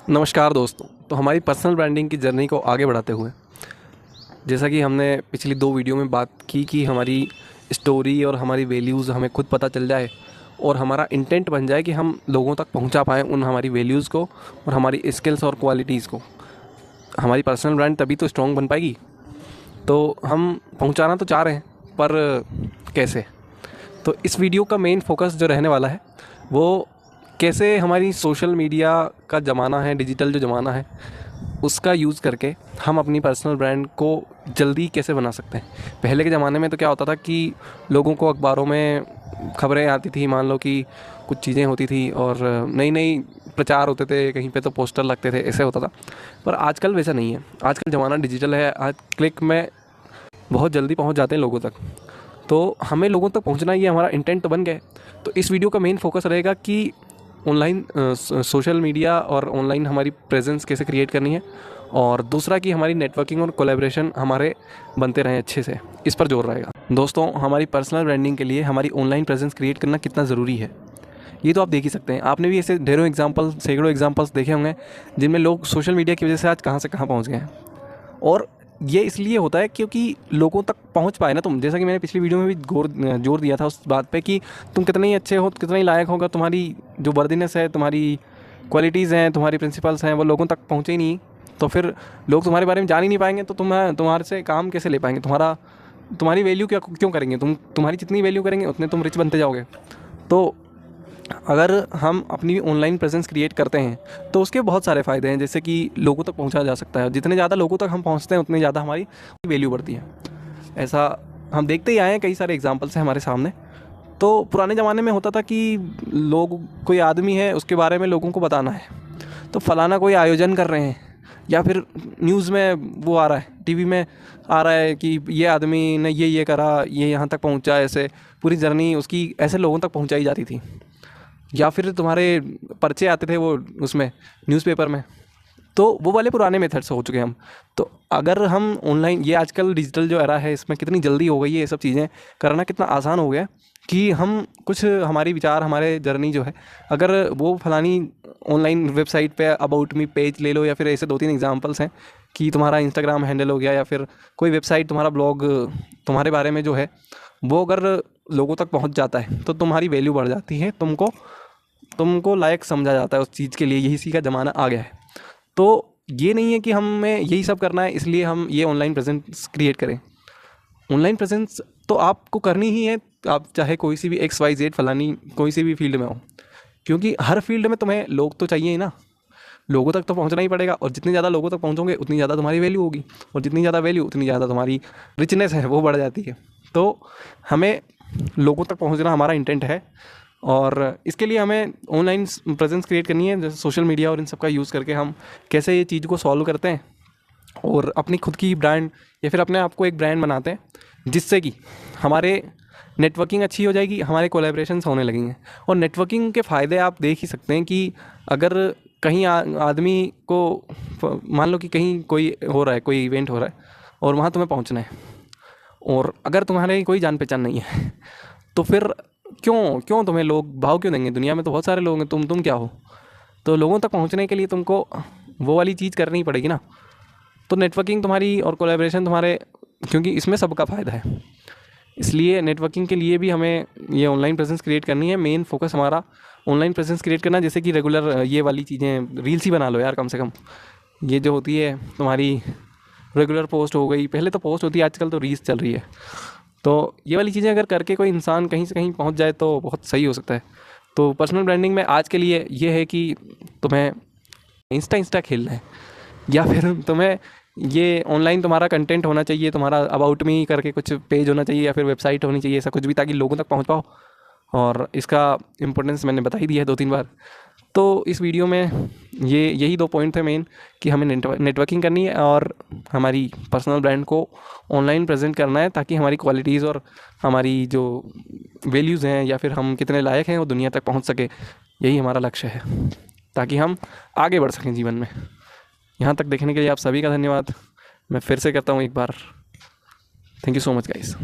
नमस्कार दोस्तों। तो हमारी पर्सनल ब्रांडिंग की जर्नी को आगे बढ़ाते हुए, जैसा कि हमने पिछली 2 वीडियो में बात की कि हमारी स्टोरी और हमारी वैल्यूज़ हमें खुद पता चल जाए और हमारा इंटेंट बन जाए कि हम लोगों तक पहुंचा पाएँ उन हमारी वैल्यूज़ को और हमारी स्किल्स और क्वालिटीज़ को। हमारी पर्सनल ब्रांड तभी तो स्ट्रॉन्ग बन पाएगी। तो हम पहुंचाना तो चाह रहे हैं, पर कैसे? तो इस वीडियो का मेन फोकस जो रहने वाला है वो कैसे हमारी सोशल मीडिया का ज़माना है, डिजिटल जो ज़माना है, उसका यूज़ करके हम अपनी पर्सनल ब्रांड को जल्दी कैसे बना सकते हैं। पहले के ज़माने में तो क्या होता था कि लोगों को अखबारों में खबरें आती थी, मान लो कि कुछ चीज़ें होती थी और नई नई प्रचार होते थे, कहीं पे तो पोस्टर लगते थे, ऐसे होता था। पर आजकल वैसा नहीं है। आजकल ज़माना डिजिटल है, आज क्लिक में बहुत जल्दी पहुंच जाते हैं लोगों तक। तो हमें लोगों तक पहुंचना, ये हमारा इंटेंट तो बन गया है। तो इस वीडियो का मेन फोकस रहेगा कि ऑनलाइन सोशल मीडिया और ऑनलाइन हमारी प्रेजेंस कैसे क्रिएट करनी है, और दूसरा कि हमारी नेटवर्किंग और कोलैबोरेशन हमारे बनते रहें अच्छे से, इस पर जोर रहेगा। दोस्तों, हमारी पर्सनल ब्रांडिंग के लिए हमारी ऑनलाइन प्रेजेंस क्रिएट करना कितना ज़रूरी है, ये तो आप देख ही सकते हैं। आपने भी ऐसे ढेरों एग्जाम्पल्स, सैकड़ों एग्जाम्पल्स देखे होंगे जिनमें लोग सोशल मीडिया की वजह से आज कहाँ से कहाँ पहुँच गए हैं। और ये इसलिए होता है क्योंकि लोगों तक पहुंच पाए ना तुम। जैसा कि मैंने पिछली वीडियो में भी जोर दिया था उस बात पे कि तुम कितने ही अच्छे हो, कितने ही लायक होगा, तुम्हारी जो वर्दीनेस है, तुम्हारी क्वालिटीज़ हैं, तुम्हारी प्रिंसिपल्स हैं, वो लोगों तक पहुँचे ही नहीं, तो फिर लोग तुम्हारे बारे में जान ही नहीं पाएंगे। तो तुम्हारे से काम कैसे ले पाएंगे, तुम्हारी वैल्यू क्या क्यों करेंगे, तुम्हारी जितनी वैल्यू करेंगे उतने तुम रिच बनते जाओगे। तो अगर हम अपनी ऑनलाइन प्रेजेंस क्रिएट करते हैं तो उसके बहुत सारे फ़ायदे हैं, जैसे कि लोगों तक पहुंचा जा सकता है। जितने ज़्यादा लोगों तक हम पहुंचते हैं उतनी ज़्यादा हमारी वैल्यू बढ़ती है। ऐसा हम देखते ही आए हैं, कई सारे एग्जांपल्स हैं हमारे सामने। तो पुराने ज़माने में होता था कि लोग, कोई आदमी है उसके बारे में लोगों को बताना है, तो फलाना कोई आयोजन कर रहे हैं, या फिर न्यूज़ में वो आ रहा है, टीवी में आ रहा है कि ये आदमी ने ये करा, ये यहाँ तक पहुँचा, ऐसे पूरी जर्नी उसकी ऐसे लोगों तक पहुँचाई जाती थी। या फिर तुम्हारे पर्चे आते थे वो उसमें न्यूज़पेपर में। तो वो वाले पुराने मेथड्स हो चुके हैं हम। तो अगर हम ऑनलाइन, ये आजकल डिजिटल जो एरा है इसमें कितनी जल्दी हो गई है, ये सब चीज़ें करना कितना आसान हो गया कि हम कुछ हमारी विचार, हमारे जर्नी जो है, अगर वो फलानी ऑनलाइन वेबसाइट पे अबाउट मी पेज ले लो, या फिर ऐसे 2-3 एग्जांपल्स हैं कि तुम्हारा इंस्टाग्राम हैंडल हो गया, या फिर कोई वेबसाइट, तुम्हारा ब्लॉग तुम्हारे बारे में जो है वो अगर लोगों तक पहुंच जाता है तो तुम्हारी वैल्यू बढ़ जाती है, तुमको लायक समझा जाता है उस चीज़ के लिए। यही सी का ज़माना आ गया है। तो ये नहीं है कि हमें यही सब करना है इसलिए हम ये ऑनलाइन प्रेजेंस क्रिएट करें। ऑनलाइन प्रेजेंस तो आपको करनी ही है, आप चाहे कोई सी भी XYZ फलानी कोई सी भी फील्ड में हो, क्योंकि हर फील्ड में तुम्हें लोग तो चाहिए ही ना। लोगों तक तो पहुंचना ही पड़ेगा, और जितने ज़्यादा लोगों तक पहुंचोगे उतनी ज़्यादा तुम्हारी वैल्यू होगी, और जितनी ज़्यादा वैल्यू उतनी ज़्यादा तुम्हारी रिचनेस है वो बढ़ जाती है। तो हमें लोगों तक पहुंचना हमारा इंटेंट है, और इसके लिए हमें ऑनलाइन प्रेजेंस क्रिएट करनी है, जैसे सोशल मीडिया और इन सब का यूज़ करके हम कैसे ये चीज़ को सॉल्व करते हैं और अपनी खुद की ब्रांड, या फिर अपने आप को एक ब्रांड बनाते हैं, जिससे कि हमारे नेटवर्किंग अच्छी हो जाएगी, हमारे कोलैबोरेशंस होने लगेंगे। और नेटवर्किंग के फ़ायदे आप देख ही सकते हैं कि अगर कहीं आदमी को, मान लो कि कहीं कोई हो रहा है, कोई इवेंट हो रहा है और वहाँ तुम्हें पहुँचना है, और अगर तुम्हारे कोई जान पहचान नहीं है तो फिर क्यों क्यों तुम्हें लोग भाव क्यों देंगे? दुनिया में तो बहुत सारे लोग हैं, तुम क्या हो? तो लोगों तक पहुंचने के लिए तुमको वो वाली चीज़ करनी ही पड़ेगी ना। तो नेटवर्किंग तुम्हारी और कोलैबोरेशन तुम्हारे, क्योंकि इसमें सबका फ़ायदा है, इसलिए नेटवर्किंग के लिए भी हमें ये ऑनलाइन प्रेजेंस क्रिएट करनी है। मेन फोकस हमारा ऑनलाइन प्रेजेंस क्रिएट करना, जैसे कि रेगुलर ये वाली चीज़ें, रील्स ही बना लो यार कम से कम। ये जो होती है तुम्हारी रेगुलर पोस्ट हो गई, पहले तो पोस्ट होती है, आजकल तो रील्स चल रही है। तो ये वाली चीज़ें अगर करके कोई इंसान कहीं से कहीं पहुंच जाए तो बहुत सही हो सकता है। तो पर्सनल ब्रांडिंग में आज के लिए ये है कि तुम्हें इंस्टा खेलना है, या फिर तुम्हें ये ऑनलाइन तुम्हारा कंटेंट होना चाहिए, तुम्हारा अबाउट मी करके कुछ पेज होना चाहिए, या फिर वेबसाइट होनी चाहिए, ऐसा कुछ भी, ताकि लोगों तक पहुंच पाओ। और इसका इम्पोर्टेंस मैंने बता ही दिया है 2-3 बार। तो इस वीडियो में यही 2 पॉइंट थे मेन, कि हमें नेटवर्किंग करनी है और हमारी पर्सनल ब्रांड को ऑनलाइन प्रेजेंट करना है, ताकि हमारी क्वालिटीज़ और हमारी जो वैल्यूज़ हैं, या फिर हम कितने लायक हैं, वो दुनिया तक पहुंच सके। यही हमारा लक्ष्य है, ताकि हम आगे बढ़ सकें जीवन में। यहाँ तक देखने के लिए आप सभी का धन्यवाद। मैं फिर से कहता हूँ एक बार, thank you so much guys.